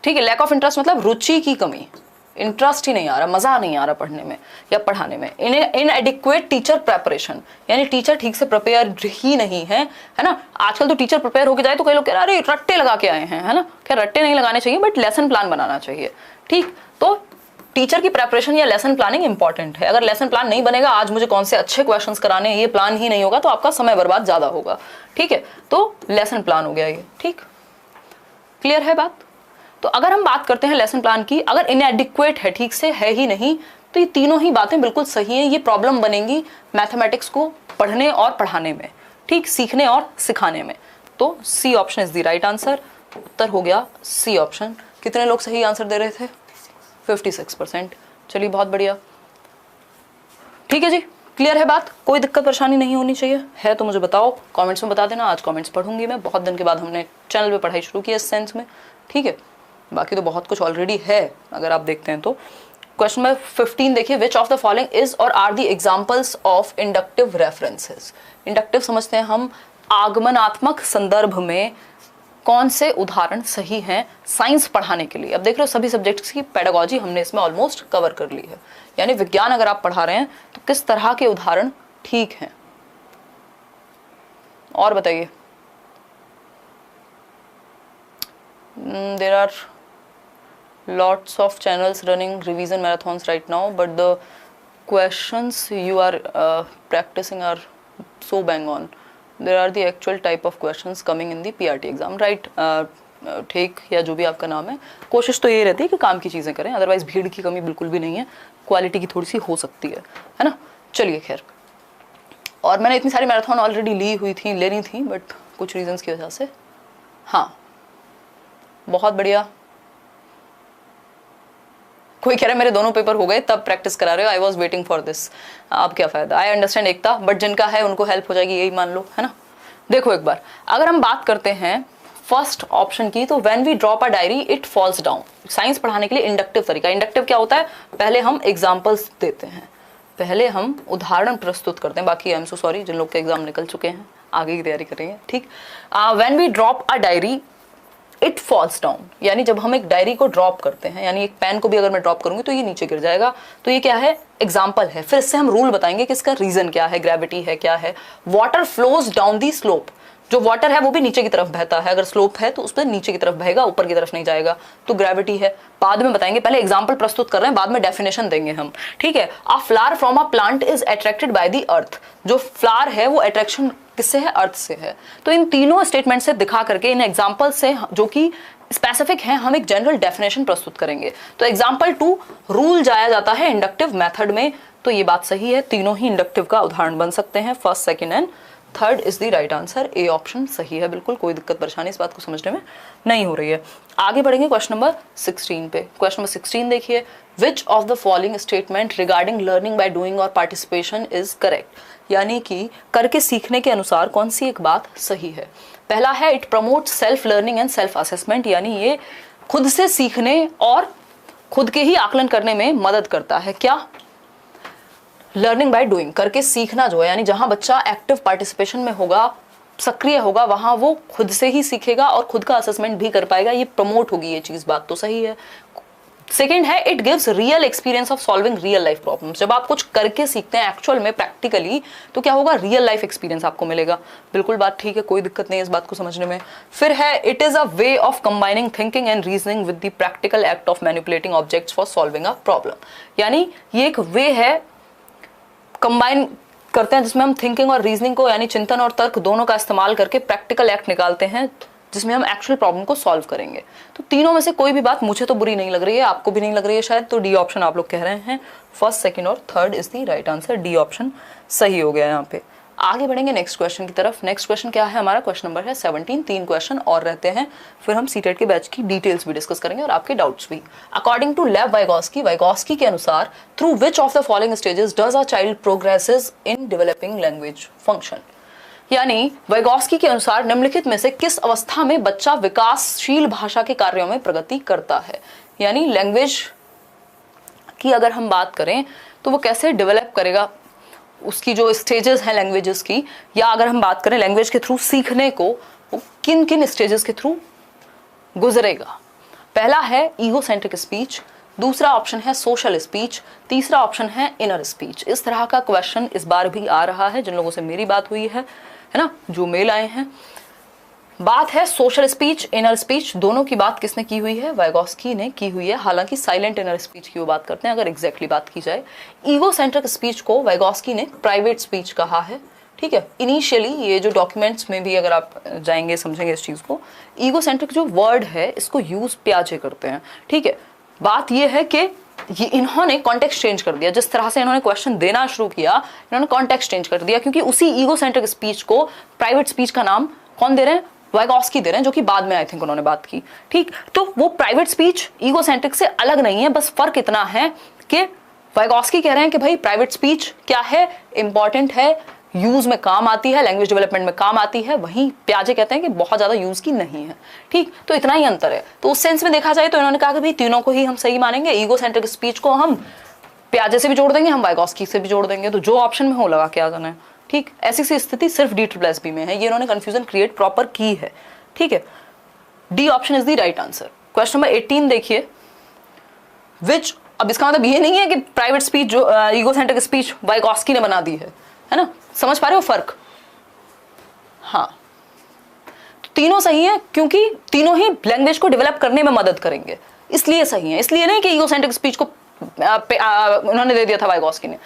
ठीक है। लैक ऑफ इंटरेस्ट मतलब रुचि की कमी, इंटरेस्ट ही नहीं आ रहा, मजा नहीं आ रहा पढ़ने में या पढ़ाने में। इनएडिक्वेट टीचर प्रेपरेशन, यानी टीचर ठीक से प्रिपेयर ही नहीं है ना। आजकल तो टीचर प्रिपेयर होके जाए तो कई लोग कह रहे हैं अरे रट्टे लगा के आए हैं, है ना। क्या रट्टे नहीं लगाने चाहिए, बट लेसन प्लान बनाना चाहिए, ठीक। तो टीचर की प्रेपरेशन या लेसन प्लानिंग इंपॉर्टेंट है। अगर लेसन प्लान नहीं बनेगा, आज मुझे कौन से अच्छे क्वेश्चंस कराने हैं, ये प्लान ही नहीं होगा तो आपका समय बर्बाद ज्यादा होगा, ठीक है। तो लेसन प्लान हो गया ये, ठीक, क्लियर है बात। तो अगर हम बात करते हैं लेसन प्लान की, अगर इनएडिक्वेट है, ठीक से है ही नहीं, तो ये तीनों ही बातें बिल्कुल सही हैं। ये प्रॉब्लम बनेंगी मैथमेटिक्स को पढ़ने और पढ़ाने में, ठीक, सीखने और सिखाने में। तो C option is the right answer. उत्तर हो गया सी ऑप्शन। कितने लोग सही आंसर दे रहे थे? 56%। चलिए बहुत बढ़िया, ठीक है जी, क्लियर है बात, कोई दिक्कत परेशानी नहीं होनी चाहिए। है तो मुझे बताओ, कमेंट्स में बता देना। आज कमेंट्स पढ़ूंगी मैं, बहुत दिन के बाद हमने चैनल पे पढ़ाई शुरू की है इस सेंस में, ठीक है। बाकी तो बहुत कुछ ऑलरेडी है अगर आप देखते हैं तो। क्वेश्चन नंबर 15 देखिए, which of the following is or are the examples of inductive references. Inductive समझते हैं हम, आगमनात्मक संदर्भ में कौन से उदाहरण सही हैं साइंस पढ़ाने के लिए। अब देख रहे हो सभी सब्जेक्ट्स की पेडागोजी हमने इसमें ऑलमोस्ट कवर कर ली है, यानी विज्ञान अगर आप पढ़ा रहे हैं तो किस तरह के उदाहरण ठीक हैं, और बताइए। there are lots of channels running revision marathons right now, but the questions you are practicing are so bang on. There are the actual type of questions coming in the PRT exam, right? ठीक, या जो भी आपका नाम है, कोशिश तो ये रहती है कि काम की चीज़ें करें, अदरवाइज भीड़ की कमी बिल्कुल भी नहीं है, क्वालिटी की थोड़ी सी हो सकती है ना। चलिए खैर, और मैंने इतनी सारी मैराथन ऑलरेडी ली हुई थी, लेनी थी, बट कुछ रीजंस की वजह से, हाँ बहुत बढ़िया। कोई कह रहा है मेरे दोनों पेपर हो गए तब प्रैक्टिस करा रहे हो, I was waiting for this. अब क्या फायदा, आई अंडरस्टैंड एकता, बट जिनका है उनको हेल्प हो जाएगी, यही मान लो, है ना। देखो एक बार अगर हम बात करते हैं फर्स्ट ऑप्शन की, तो when we drop a diary it falls down. Science पढ़ाने के लिए इंडक्टिव तरीका, इंडक्टिव क्या होता है, पहले हम एग्जाम्पल्स देते हैं, पहले हम उदाहरण प्रस्तुत करते हैं। बाकी आई एम सो सॉरी जिन लोग के एग्जाम निकल चुके हैं, आगे की तैयारी करेंगे, ठीक। When we drop a diary it falls down, यानी जब हम एक डायरी को ड्रॉप करते हैं, यानी एक पेन को भी अगर मैं ड्रॉप करूंगी तो ये नीचे गिर जाएगा, तो ये क्या है, एग्जाम्पल है। फिर इससे हम रूल बताएंगे कि इसका रीजन क्या है, ग्रेविटी है, क्या है। Water flows down the slope, जो वाटर है वो भी नीचे की तरफ बहता है, अगर स्लोप है तो उस पर नीचे की तरफ बहेगा, ऊपर की तरफ नहीं जाएगा, तो ग्रेविटी है। बाद में बताएंगे, पहले एग्जाम्पल प्रस्तुत कर रहे हैं, बाद में डेफिनेशन देंगे हम, ठीक है। अ flower from a plant is attracted by the earth, जो फ्लावर है वो अट्रैक्शन किससे है, अर्थ से है। तो इन तीनों स्टेटमेंट से दिखा करके, इन एग्जाम्पल से जो कि स्पेसिफिक है, हम एक जनरल डेफिनेशन प्रस्तुत करेंगे। तो एग्जाम्पल 2 रूल जाया जाता है इंडक्टिव मेथड में, तो ये बात सही है, तीनों ही इंडक्टिव का उदाहरण बन सकते हैं। First, second and third is the right answer, A option सही है, बिल्कुल कोई दिक्कत परेशानी इस बात को समझने में नहीं हो रही है। आगे बढ़ेंगे क्वेश्चन नंबर 16 पे। क्वेश्चन नंबर 16 देखिए, which of the following statement regarding learning by doing और पार्टिसिपेशन इज करेक्ट, यानी कि करके सीखने के अनुसार कौन सी एक बात सही है। पहला है it promote self learning and self assessment, यानी ये खुद से सीखने और खुद के ही आकलन करने में मदद करता है। क्या, लर्निंग बाय डूइंग, करके सीखना जो है, यानी जहां बच्चा एक्टिव पार्टिसिपेशन में होगा, सक्रिय होगा, वहां वो खुद से ही सीखेगा और खुद का असेसमेंट भी कर पाएगा, ये प्रमोट होगी, ये चीज बात तो सही है। सेकेंड है it gives real experience of solving real life problems, जब आप कुछ करके सीखते हैं एक्चुअल में प्रैक्टिकली, तो क्या होगा, रियल लाइफ एक्सपीरियंस आपको मिलेगा। बिल्कुल बात ठीक है, कोई दिक्कत नहीं है इस बात को समझने में। फिर है it is a way of combining thinking and reasoning with the practical act of manipulating objects for solving a problem, यानी ये एक वे है, कंबाइन करते हैं जिसमें हम थिंकिंग और रीजनिंग को, यानी चिंतन और तर्क दोनों का इस्तेमाल करके प्रैक्टिकल एक्ट निकालते हैं जिसमें हम एक्चुअल प्रॉब्लम को सॉल्व करेंगे। तो तीनों में से कोई भी बात मुझे तो बुरी नहीं लग रही है, आपको भी नहीं लग रही है शायद, तो डी ऑप्शन आप लोग कह रहे हैं फर्स्ट, सेकंड और third is the right answer, D option सही हो गया यहाँ पे। आगे बढ़ेंगे नेक्स्ट क्वेश्चन की तरफ। नेक्स्ट क्वेश्चन क्या है हमारा, क्वेश्चन नंबर है 17। 3 क्वेश्चन और रहते हैं, फिर हम सीटेट के बैच की डिटेल्स भी डिस्कस करेंगे और आपके डाउट्स भी। अकॉर्डिंग टू लेव वाइगोस्की के अनुसार, through which of the following stages does a child progresses in developing language function, यानी वाइगोस्की के अनुसार निम्नलिखित में से किस अवस्था में बच्चा विकासशील भाषा के कार्यों में प्रगति करता है। यानी लैंग्वेज की अगर हम बात करें तो वो कैसे डेवलप करेगा, उसकी जो स्टेजेस हैं लैंग्वेजेस की, या अगर हम बात करें लैंग्वेज के थ्रू सीखने को, वो किन किन स्टेजेस के थ्रू गुजरेगा। पहला है ईगोसेंट्रिक स्पीच, दूसरा ऑप्शन है सोशल स्पीच, तीसरा ऑप्शन है इनर स्पीच। इस तरह का क्वेश्चन इस बार भी आ रहा है, जिन लोगों से मेरी बात हुई है ना, जो मेल आए हैं। बात है सोशल स्पीच, इनर स्पीच, दोनों की बात किसने की हुई है, वाइगोस्की ने की हुई है। हालांकि साइलेंट इनर स्पीच की वो बात करते हैं अगर एग्जैक्टली बात की जाए। ईगोसेंट्रिक स्पीच को वाइगोस्की ने प्राइवेट स्पीच कहा है, ठीक है। इनिशियली ये जो डॉक्यूमेंट्स में भी अगर आप जाएंगे समझेंगे इस चीज को, ईगोसेंट्रिक जो वर्ड है इसको यूज प्याजे करते हैं, ठीक है। बात ये है कि ये इन्होंने कॉन्टेक्स्ट चेंज कर दिया, जिस तरह से इन्होंने क्वेश्चन देना शुरू किया, इन्होंने कॉन्टेक्स्ट चेंज कर दिया, क्योंकि उसी ईगोसेंट्रिक स्पीच को प्राइवेट स्पीच का नाम कौन दे रहे हैं, वाइगोस्की दे रहे हैं, जो कि बाद में आई थिंक उन्होंने बात की, ठीक। तो वो प्राइवेट स्पीच ईगोसेंट्रिक से अलग नहीं है, बस फर्क इतना है कि वाइगोस्की कह रहे हैं कि भाई प्राइवेट स्पीच क्या है, इंपॉर्टेंट है, यूज में काम आती है, लैंग्वेज डेवलपमेंट में काम आती है, वहीं प्याजे कहते हैं कि बहुत ज्यादा यूज की नहीं है, ठीक। तो इतना ही अंतर है। तो उस सेंस में देखा जाए तो इन्होंने कहा कि भाई तीनों को ही हम सही मानेंगे, ईगोसेंट्रिक स्पीच को हम प्याजे से भी जोड़ देंगे, हम वाइगोस्की से भी जोड़ देंगे, तो जो ऑप्शन में हो लगा के आ जाना है, ठीक। ऐसी सी स्थिति सिर्फ D+B में है, ये इन्होंने कंफ्यूजन क्रिएट प्रॉपर की है, ठीक है। D option is the right answer. Question number 18 देखिए, विच, अब इसका मतलब ये नहीं है कि प्राइवेट स्पीच जो ईगोसेंट्रिक स्पीच वाइगोस्की ने बना दी है ना, समझ पा रहे हो फर्क। हाँ, तो तीनों सही है क्योंकि तीनों ही लैंग्वेज को डेवलप करने में मदद करेंगे, इसलिए सही है। इसलिए नहीं कि ईगोसेंट्रिक स्पीच को उन्होंने दे दिया था वाइगोस्की ने,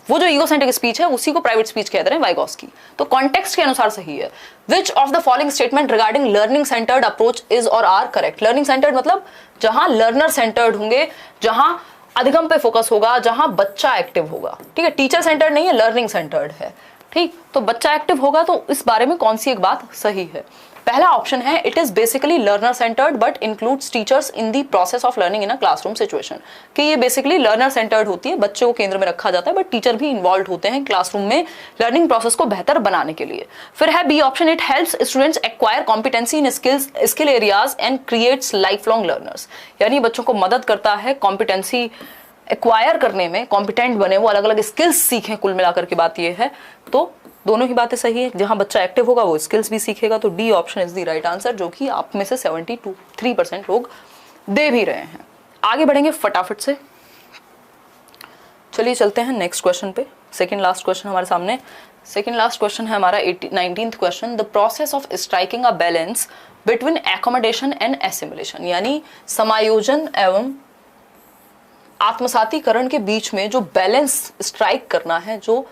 वो जो ईगोसेंट्रिक स्पीच है उसी को प्राइवेट स्पीच कहते हैं वाइगोस्की, तो कॉन्टेक्स्ट के अनुसार सही है। Which of the following statement regarding learning centred approach is or are correct. Learning centred मतलब जहां लर्नर सेंटर्ड होंगे, जहां अधिगम पे फोकस होगा, जहां बच्चा एक्टिव होगा, ठीक है। टीचर सेंटर्ड नहीं है, लर्निंग सेंटर्ड है, ठीक। तो बच्चा एक्टिव होगा, तो इस बारे में कौन सी एक बात सही है। पहला ऑप्शन है it is basically learner centred but includes teachers in the process of learning in a classroom situation, कि ये बेसिकली लर्नर सेंटर्ड होती है, बच्चे को केंद्र में रखा जाता है बट टीचर भी इन्वॉल्व होते हैं क्लासरूम में लर्निंग प्रोसेस को बेहतर बनाने के लिए। फिर है B option, it helps students acquire competency in skill areas and creates life long learners, यानी बच्चों को मदद करता है कॉम्पिटेंसी एक्वायर करने में, कॉम्पिटेंट बने, वो अलग अलग स्किल्स सीखें, कुल मिलाकर की बात ये है। तो दोनों ही बातें सही है, जहां बच्चा एक्टिव होगा वो स्किल्स भी सीखेगा, तो D option is the right answer, जो कि आप में से 73% लोग दे भी रहे हैं। आगे बढ़ेंगे फटाफट से, चलिए चलते हैं नेक्स्ट क्वेश्चन पे। सेकंड लास्ट क्वेश्चन हमारे सामने, सेकंड लास्ट क्वेश्चन है हमारा 19th question, the process of striking a balance between accommodation and assimilation, यानी समायोजन एवं आत्मसातीकरण के बीच में जो बैलेंस स्ट्राइक करना है, जो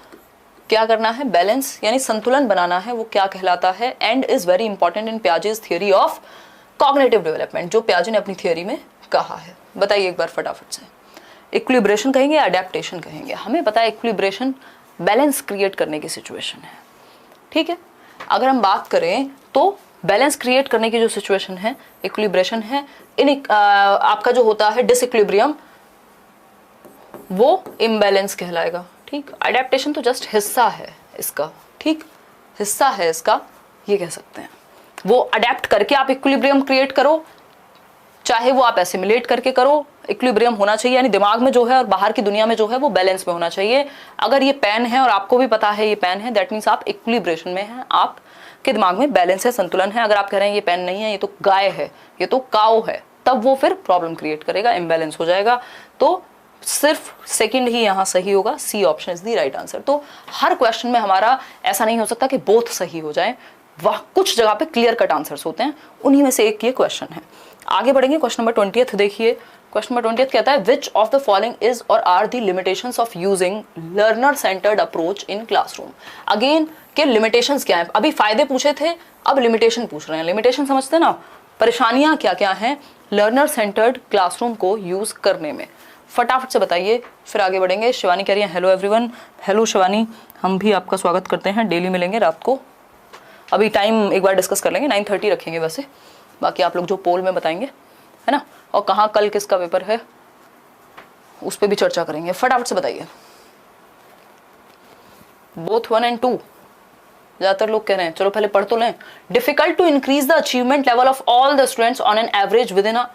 क्या करना है, बैलेंस यानी संतुलन बनाना है, वो क्या कहलाता है, and is very important in Piaget's theory of cognitive development, जो पियाजे ने अपनी थियरी में कहा है। बताइए एक बार फटाफट से, इक्विलिब्रेशन कहेंगे या अडेप्टेशन कहेंगे? हमें पता है इक्विलिब्रेशन बैलेंस क्रिएट करने की सिचुएशन है, ठीक है। अगर हम बात करें तो बैलेंस क्रिएट करने की जो सिचुएशन है इक्विलिब्रेशन है, आपका जो होता है डिसइक्विलिब्रियम वो इम्बैलेंस कहलाएगा, ठीक। अडेप्टेशन तो जस्ट हिस्सा है इसका, ठीक, हिस्सा है इसका, ये कह सकते हैं। वो अडेप्ट करके आप इक्विलिब्रियम क्रिएट करो, चाहे वो आप एसिमिलेट करके करो, इक्विलिब्रियम होना चाहिए, यानी दिमाग में जो है और बाहर की दुनिया में जो है वो बैलेंस में होना चाहिए। अगर ये पेन है और आपको भी पता है ये पेन है, दैट मीन्स आप इक्विलिब्रेशन में हैं, आपके दिमाग में बैलेंस है, संतुलन है। अगर आप कह रहे हैं ये पेन नहीं है, ये तो गाय है, ये तो काऊ है, तब वो फिर प्रॉब्लम क्रिएट करेगा, इम्बैलेंस हो जाएगा। तो सिर्फ सेकंड ही यहाँ सही होगा, C option is the right answer. तो हर क्वेश्चन में हमारा ऐसा नहीं हो सकता कि बोथ सही हो जाए, वह कुछ जगह पे क्लियर कट आंसर्स होते हैं, उन्हीं में से एक ये क्वेश्चन है। आगे बढ़ेंगे, क्वेश्चन नंबर 20 देखिए। क्वेश्चन नंबर 20 कहता है which of the following is or are the limitations of using learner centred approach in classroom. Again के लिमिटेशंस क्या है, अभी फायदे पूछे थे, अब लिमिटेशन पूछ रहे हैं। लिमिटेशन समझते हैं ना, परेशानियां क्या क्या हैं लर्नर सेंटर्ड क्लासरूम को यूज करने में, फटाफट से बताइए, फिर आगे बढ़ेंगे। शिवानी कह रही है हेलो एवरीवन, हेलो शिवानी, हम भी आपका स्वागत करते हैं, डेली मिलेंगे रात को। अभी टाइम एक बार डिस्कस कर लेंगे, 9:30 रखेंगे वैसे, बाकी आप लोग जो पोल में बताएंगे, है ना, और कहाँ कल किसका पेपर है उस पर भी चर्चा करेंगे। फटाफट से बताइए, बोथ 1 and 2 ज्यादातर लोग कह रहे हैं, चलो पहले पढ़ तो लें। Difficult to increase the achievement level of all the students on an average within a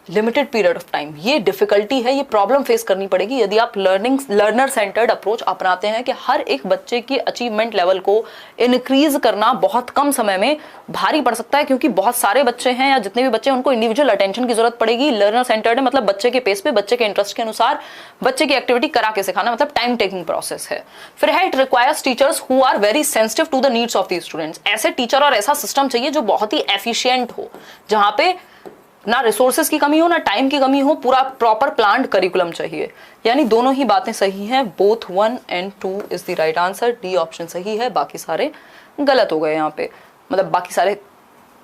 limited period of time. ये डिफिकल्टी है, ये प्रॉब्लम फेस करनी पड़ेगी यदि आप लर्नर सेंटर्ड अप्रोच अपनाते हैं कि हर एक बच्चे की अचीवमेंट लेवल को इंक्रीज करना बहुत कम समय में भारी पड़ सकता है, क्योंकि बहुत सारे बच्चे हैं या जितने भी बच्चे हैं उनको इंडिविजुअल अटेंशन की जरूरत पड़ेगी। लर्नर सेंटर्ड है मतलब बच्चे के पेस पे, बच्चे के इंटरेस्ट के अनुसार बच्चे की एक्टिविटी करा के सिखाना, मतलब टाइम टेकिंग प्रोसेस है। फिर है it requires teachers who are very sensitive to the needs of the students. ऐसे टीचर और ऐसा सिस्टम चाहिए जो बहुत ही एफिशिएंट हो, जहां पे ना रिसोर्सेज की कमी हो ना टाइम की कमी हो, पूरा प्रॉपर प्लान्ड करिकुलम चाहिए। यानी दोनों ही बातें सही हैं, both 1 and 2 is the right answer, D option सही है, बाकी सारे गलत हो गए यहाँ पे, मतलब बाकी सारे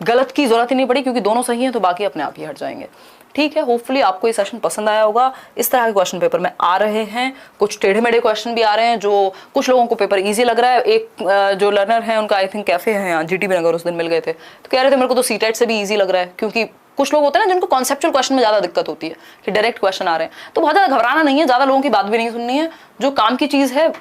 गलत की जरूरत ही नहीं पड़ी क्योंकि दोनों सही हैं तो बाकी अपने आप ही हट जाएंगे। ठीक है, होपफुली आपको ये सेशन पसंद आया होगा। इस तरह के क्वेश्चन पेपर में आ रहे हैं, कुछ टेढ़े मेढ़े क्वेश्चन भी आ रहे हैं जो कुछ लोगों को पेपर इजी लग रहा है। एक जो लर्नर है उनका आई थिंक कैफे है यहाँ जीटीबी नगर, उस दिन मिल गए थे तो कह रहे थे मेरे को तो सीटेट से भी इजी लग रहा है, क्योंकि कुछ लोग होते हैं ना जिनको कॉन्सेप्चुअल क्वेश्चन में ज्यादा दिक्कत होती है कि डायरेक्ट क्वेश्चन आ रहे हैं। तो बहुत ज्यादा घबराना नहीं है, ज्यादा लोगों की बात भी नहीं सुननी है, जो काम की चीज है